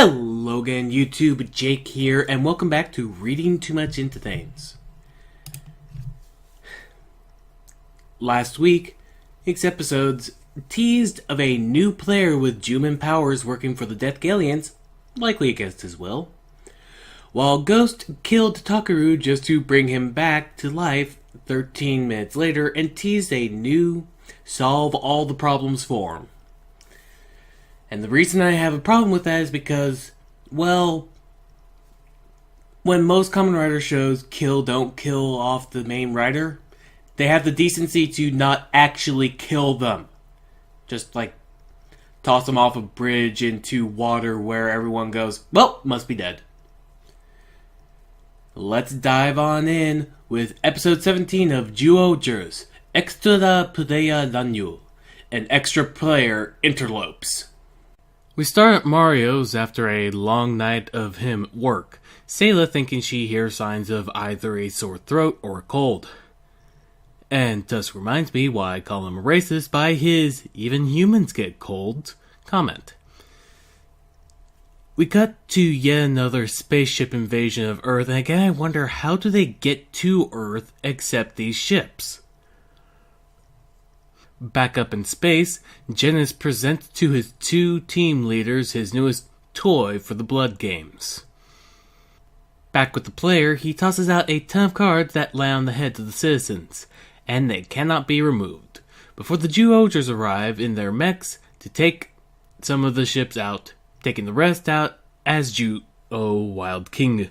Hello again, YouTube. Jake here, and welcome back to Reading Too Much Into Things. Last week's episodes teased of a new player with human powers working for the Death Galleons, likely against his will, while Ghost killed Takaru just to bring him back to life 13 minutes later and teased a new solve all the problems form. And the reason I have a problem with that is because, well, when most Kamen Rider shows don't kill off the main rider, they have the decency to not actually kill them. Just like toss them off a bridge into water where everyone goes, well, must be dead. Let's dive on in with episode 17 of Jyuohger's Extra Player Danyu, an extra player interlopes. We start at Mario's after a long night of him at work, Sayla thinking she hears signs of either a sore throat or a cold. And Tusk reminds me why I call him a racist by his "even humans get colds" comment. We cut to yet another spaceship invasion of Earth, and again I wonder how do they get to Earth except these ships? Back up in space, Genis presents to his two team leaders his newest toy for the Blood Games. Back with the player, he tosses out a ton of cards that lay on the heads of the citizens, and they cannot be removed, before the Jyuohgers arrive in their mechs to take some of the ships out, taking the rest out as Wild King.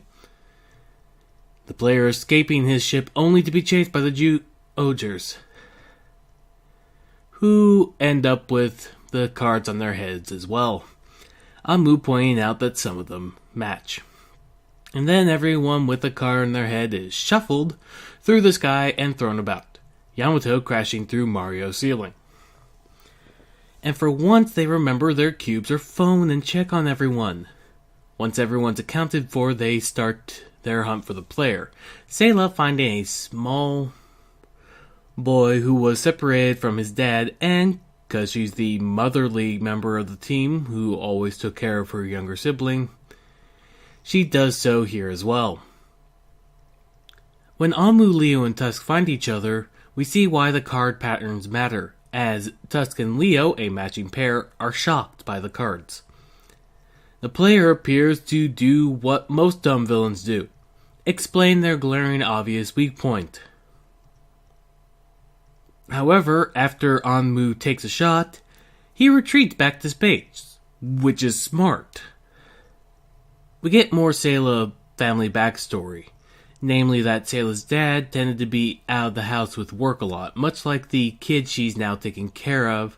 The player escaping his ship only to be chased by the Jyuohgers, who end up with the cards on their heads as well. Amu pointing out that some of them match. And then everyone with a card on their head is shuffled through the sky and thrown about, Yamato crashing through Mario's ceiling. And for once they remember their cubes or phone and check on everyone. Once everyone's accounted for, they start their hunt for the player, Sayla finding a small boy who was separated from his dad, and because she's the motherly member of the team who always took care of her younger sibling, she does so here as well. When Amu, Leo, and Tusk find each other, we see why the card patterns matter, as Tusk and Leo, a matching pair, are shocked by the cards. The player appears to do what most dumb villains do: explain their glaring obvious weak point. However, after Amu takes a shot, he retreats back to space, which is smart. We get more Sayla family backstory, namely that Sayla's dad tended to be out of the house with work a lot, much like the kid she's now taking care of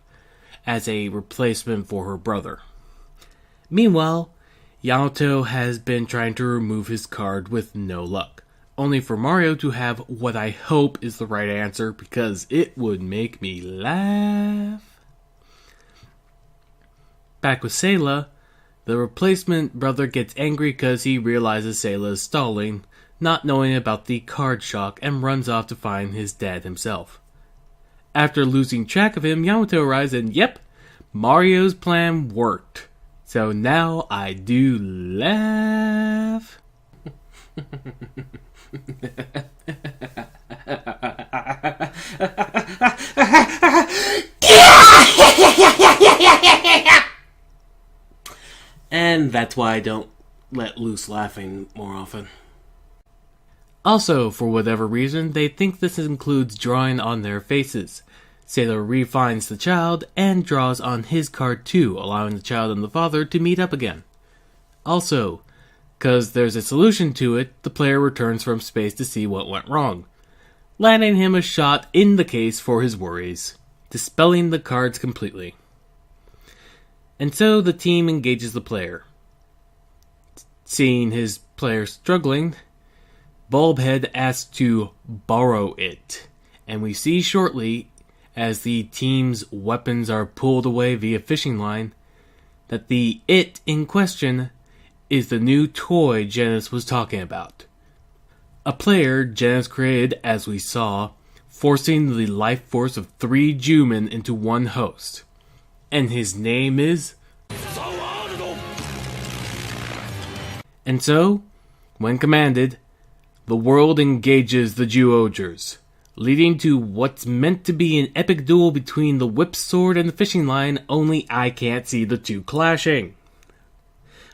as a replacement for her brother. Meanwhile, Yamato has been trying to remove his card with no luck, only for Mario to have what I hope is the right answer, because it would make me laugh. Back with Sayla, the replacement brother gets angry because he realizes Sayla is stalling, not knowing about the card shock, and runs off to find his dad himself. After losing track of him, Yamato arrives and yep, Mario's plan worked. So now I do laugh. And that's why I don't let loose laughing more often. Also, for whatever reason, they think this includes drawing on their faces. Sailor refines the child and draws on his card too, allowing the child and the father to meet up again. Also, because there's a solution to it, the player returns from space to see what went wrong, landing him a shot in the case for his worries, dispelling the cards completely. And so the team engages the player. Seeing his player struggling, Bulbhead asks to borrow it, and we see shortly, as the team's weapons are pulled away via fishing line, that the it in question is the new toy Genis was talking about. A player Genis created, as we saw, forcing the life force of 3 Juman into one host. And his name is And so, when commanded, the world engages the Jyuohgers, leading to what's meant to be an epic duel between the whip sword and the fishing line, only I can't see the two clashing.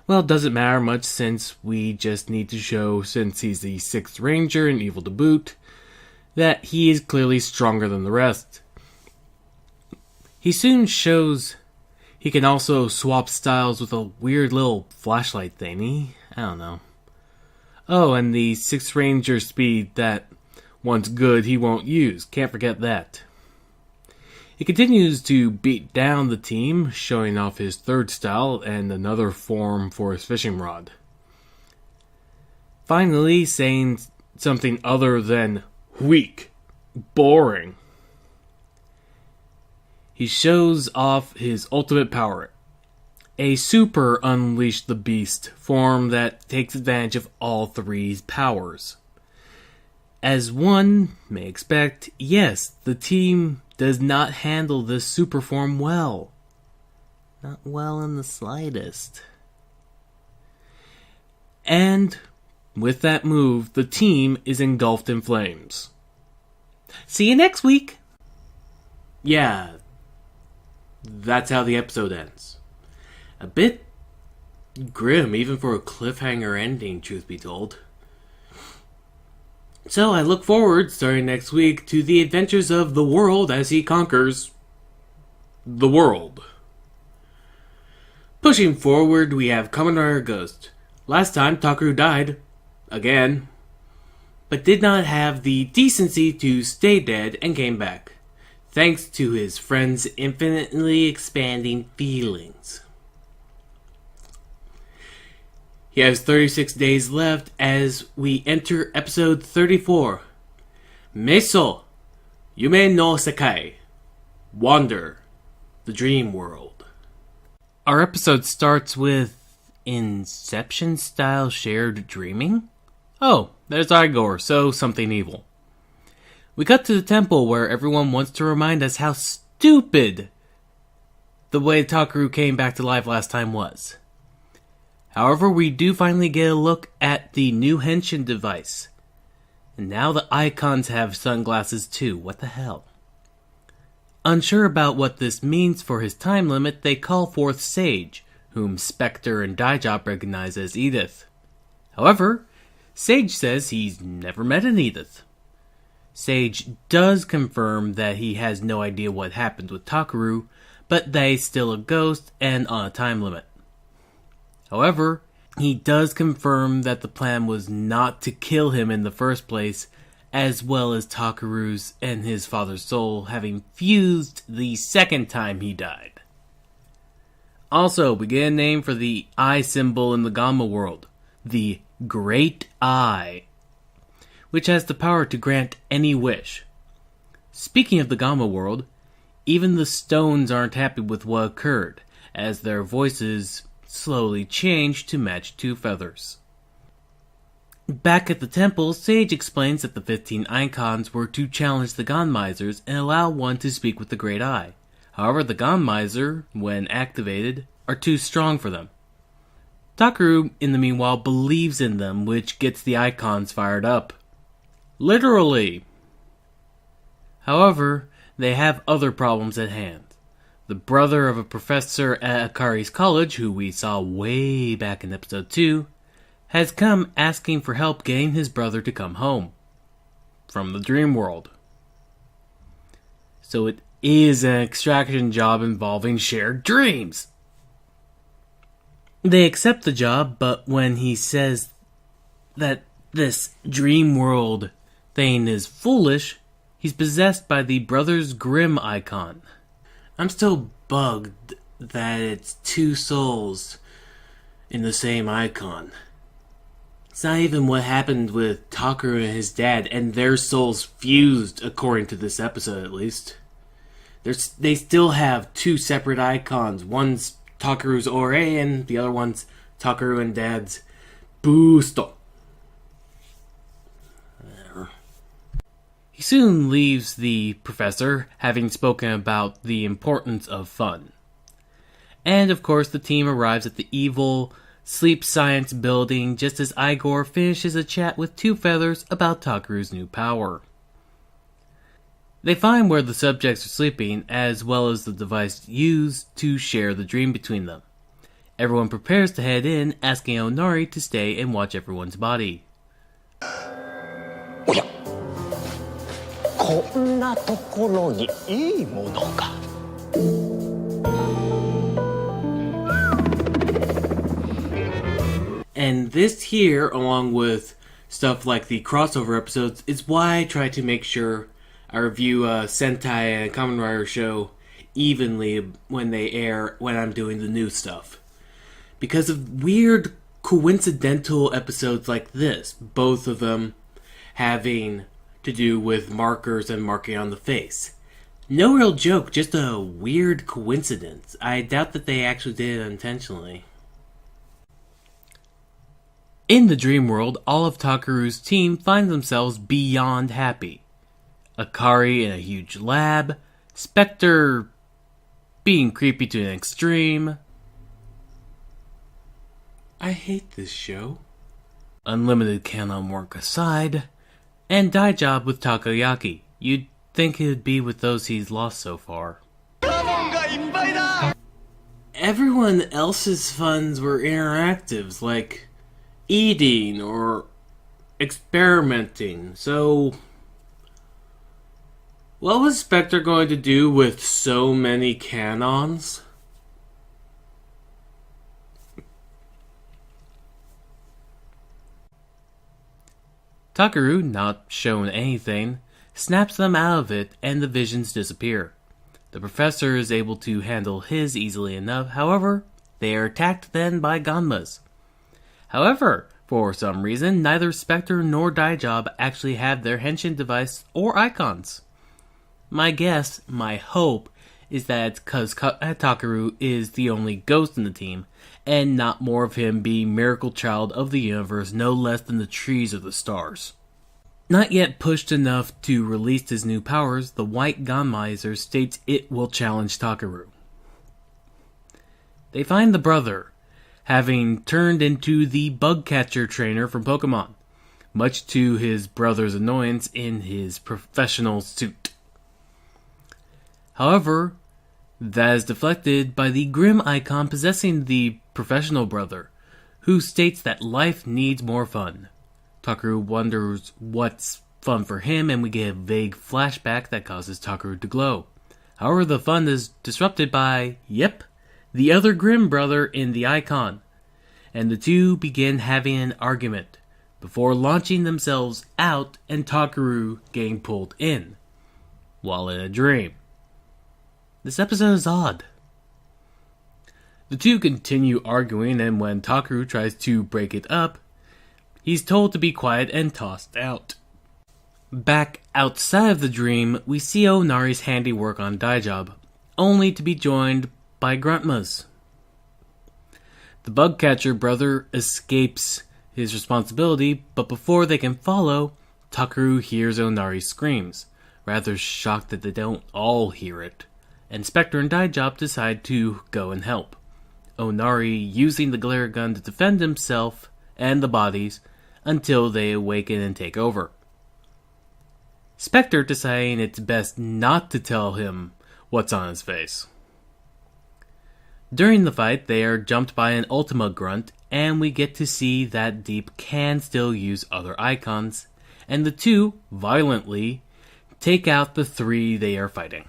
Well, it doesn't matter much since we just need to show, since he's the 6th Ranger and evil to boot, that he is clearly stronger than the rest. He soon shows he can also swap styles with a weird little flashlight thingy. I don't know. Oh, and the 6th Ranger speed that, once good, he won't use. Can't forget that. He continues to beat down the team, showing off his 3rd style and another form for his fishing rod. Finally, saying something other than weak, boring. He shows off his ultimate power, a super Unleash the Beast form that takes advantage of all 3's powers. As one may expect, yes, the team does not handle this super form well. Not well in the slightest. And with that move, the team is engulfed in flames. See you next week! Yeah, that's how the episode ends. A bit grim, even for a cliffhanger ending, truth be told. So I look forward, starting next week, to the adventures of the world as he conquers the world. Pushing forward, we have Kamen Rider Ghost. Last time, Takaru died, again, but did not have the decency to stay dead and came back, thanks to his friend's infinitely expanding feelings. He has 36 days left as we enter episode 34. Meso, Yume no Sekai. Wander, the dream world. Our episode starts with Inception-style shared dreaming? Oh, there's Igor, so something evil. We cut to the temple where everyone wants to remind us how stupid the way Takaru came back to life last time was. However, we do finally get a look at the new Henshin device. And now the icons have sunglasses too. What the hell? Unsure about what this means for his time limit, they call forth Sage, whom Spectre and Daijop recognize as Edith. However, Sage says he's never met an Edith. Sage does confirm that he has no idea what happened with Takaru, but that he's still a ghost and on a time limit. However, he does confirm that the plan was not to kill him in the first place, as well as Takaru's and his father's soul having fused the second time he died. Also, we get a name for the eye symbol in the Gamma world, the Great Eye, which has the power to grant any wish. Speaking of the Gamma world, even the stones aren't happy with what occurred, as their voices slowly change to match two feathers. Back at the temple, Sage explains that the 15 icons were to challenge the Ganmizers and allow one to speak with the Great Eye. However, the Ganmizer, when activated, are too strong for them. Takaru, in the meanwhile, believes in them, which gets the icons fired up. Literally! However, they have other problems at hand. The brother of a professor at Akari's college, who we saw way back in episode 2, has come asking for help getting his brother to come home from the dream world. So it is an extraction job involving shared dreams. They accept the job, but when he says that this dream world thing is foolish, he's possessed by the Brothers Grimm icon. I'm still bugged that it's two souls in the same icon. It's not even what happened with Takaru and his dad, and their souls fused, according to this episode at least. They still have two separate icons. One's Takaru's Ore, and the other one's Takaru and Dad's Boosto. He soon leaves the professor, having spoken about the importance of fun. And of course, the team arrives at the evil Sleep Science Building just as Igor finishes a chat with Two Feathers about Takeru's new power. They find where the subjects are sleeping, as well as the device used to share the dream between them. Everyone prepares to head in, asking Onari to stay and watch everyone's body. おや、こんなところにいいものが。And this here, along with stuff like the crossover episodes, is why I try to make sure I review Sentai and Kamen Rider show evenly when they air when I'm doing the new stuff. Because of weird coincidental episodes like this, both of them having to do with markers and marking on the face. No real joke, just a weird coincidence. I doubt that they actually did it intentionally. In the dream world, all of Takeru's team find themselves beyond happy. Akari in a huge lab, Spectre being creepy to an extreme. I hate this show. Unlimited canon work aside, and Dai Job with Takoyaki. You'd think it'd be with those he's lost so far. Everyone else's funds were interactives, like eating or experimenting, so what was Spectre going to do with so many canons? Takeru, not shown anything, snaps them out of it and the visions disappear. The professor is able to handle his easily enough, however, they are attacked then by Ganmas. However, for some reason, neither Spectre nor Daijob actually have their henshin device or icons. My guess, my hope, is that it's because Takeru is the only ghost in the team, and not more of him being miracle child of the universe no less than the trees or the stars. Not yet pushed enough to release his new powers, the White Ganmiser states it will challenge Takeru. They find the brother, having turned into the bug catcher trainer from Pokemon, much to his brother's annoyance in his professional suit. However, that is deflected by the Grim icon possessing the professional brother, who states that life needs more fun. Takeru wonders what's fun for him, and we get a vague flashback that causes Takeru to glow. However, the fun is disrupted by, the other Grim brother in the icon, and the two begin having an argument, before launching themselves out and Takeru getting pulled in, while in a dream. This episode is odd. The two continue arguing, and when Takeru tries to break it up, he's told to be quiet and tossed out. Back outside of the dream, we see Onari's handiwork on Daijob, only to be joined by Gruntmas. The Bugcatcher brother escapes his responsibility, but before they can follow, Takeru hears Onari's screams, rather shocked that they don't all hear it, and Spectre and Daijob decide to go and help. Onari using the glare gun to defend himself and the bodies until they awaken and take over. Spectre deciding it's best not to tell him what's on his face. During the fight, they are jumped by an Ultima Grunt, and we get to see that Deep can still use other icons, and the two, violently, take out the three they are fighting.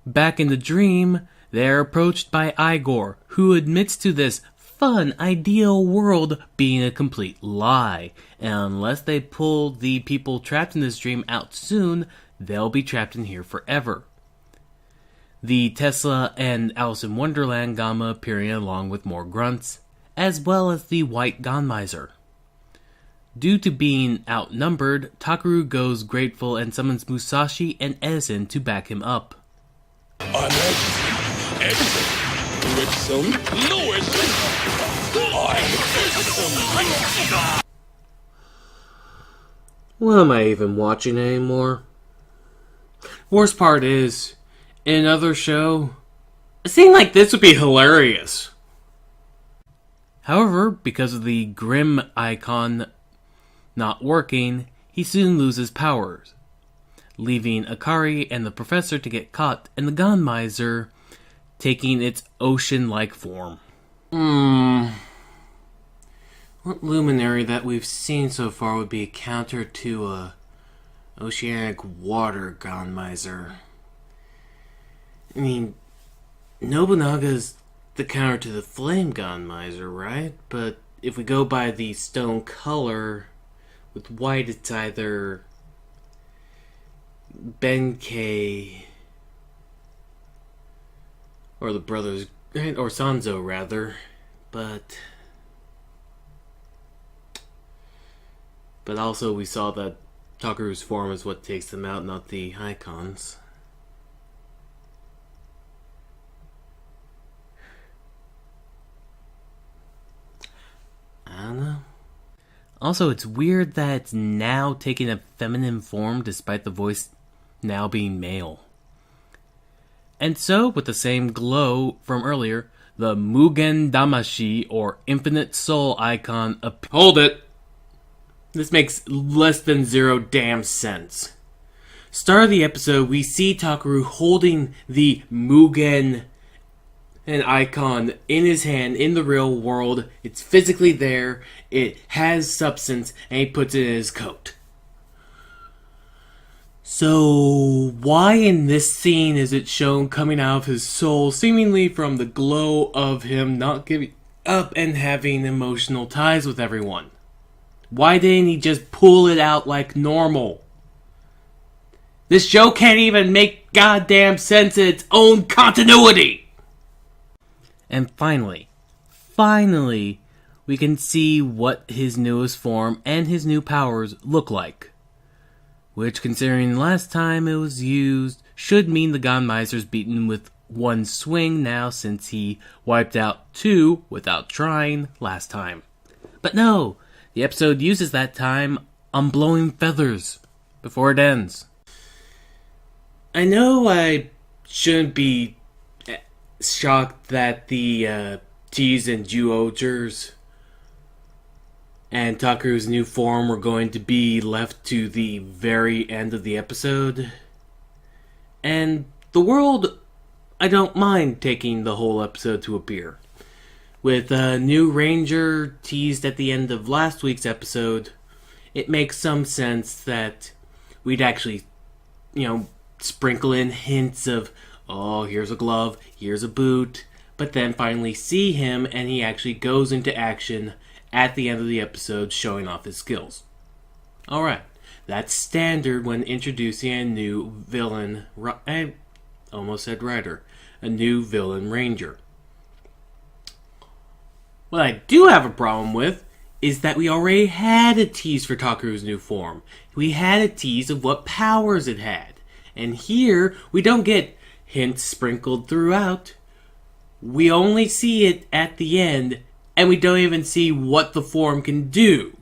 Back in the dream, they are approached by Igor, who admits to this fun, ideal world being a complete lie, and unless they pull the people trapped in this dream out soon, they'll be trapped in here forever. The Tesla and Alice in Wonderland Gamma appearing along with more grunts, as well as the White Ganmiser. Due to being outnumbered, Takeru goes grateful and summons Musashi and Edison to back him up. I'm Edison. Lewis. What am I even watching anymore? Worst part is, in another show, a scene like this would be hilarious. However, because of the Grim icon not working, he soon loses powers, leaving Akari and the professor to get caught, and the Gone Miser taking its ocean-like form. What luminary that we've seen so far would be a counter to a oceanic water Gone Miser? I mean, Nobunaga's the counter to the Flame Gone Miser, right? But if we go by the stone color, with white it's either Benkei or the brothers, or Sanzo rather, but also we saw that Takeru's form is what takes them out, not the icons. I don't know. Also, it's weird that it's now taking a feminine form despite the voice now being male. And so, with the same glow from earlier, the Mugen Damashi, or Infinite Soul icon Hold it! This makes less than zero damn sense. Start of the episode, we see Takeru holding the Mugen an icon in his hand in the real world. It's physically there, it has substance, and he puts it in his coat. So, why in this scene is it shown coming out of his soul, seemingly from the glow of him not giving up and having emotional ties with everyone? Why didn't he just pull it out like normal? This show can't even make goddamn sense in its own continuity! And finally, we can see what his newest form and his new powers look like. Which, considering last time it was used, should mean the Gone Miser's beaten with one swing now, since he wiped out two without trying last time. But no, the episode uses that time on blowing feathers before it ends. I know I shouldn't be shocked that the T's and Jyuohgers and Takeru's new form were going to be left to the very end of the episode. And the world, I don't mind taking the whole episode to appear. With a new ranger teased at the end of last week's episode, it makes some sense that we'd actually, sprinkle in hints of, oh, here's a glove, here's a boot, but then finally see him and he actually goes into action at the end of the episode, showing off his skills. Alright, that's standard when introducing a new villain, I almost said writer, a new villain ranger. What I do have a problem with is that we already had a tease for Takeru's new form. We had a tease of what powers it had. And here, we don't get hints sprinkled throughout. We only see it at the end, and we don't even see what the form can do.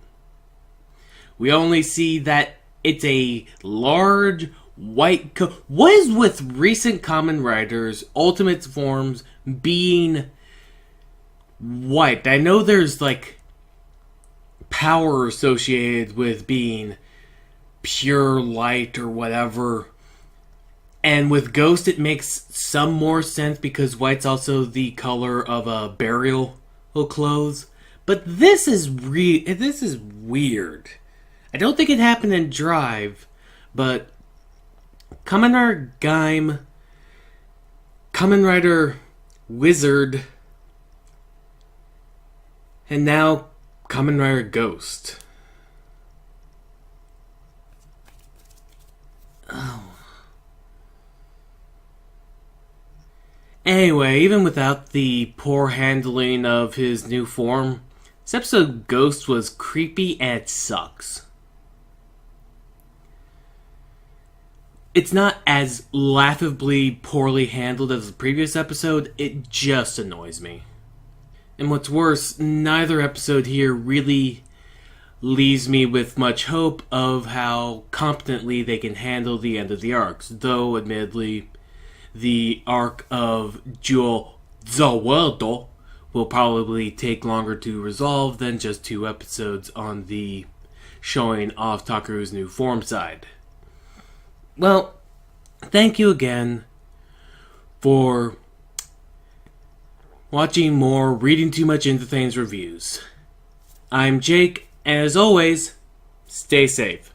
We only see that it's a large white What is with recent Kamen Riders' ultimate forms being white? I know there's power associated with being pure light or whatever. And with Ghost it makes some more sense because white's also the color of burial clothes. But this is weird. I don't think it happened in Drive, but Kamen Rider Gaim, Kamen Rider Wizard, and now Kamen Rider Ghost. Oh. Anyway, even without the poor handling of his new form, this episode of Ghost was creepy and it sucks. It's not as laughably poorly handled as the previous episode, it just annoys me. And what's worse, neither episode here really leaves me with much hope of how competently they can handle the end of the arcs, though admittedly the arc of Jyuohger will probably take longer to resolve than just 2 episodes on the showing off Takeru's new form side. Well, thank you again for watching more Reading Too Much Into Things reviews. I'm Jake, and as always, stay safe.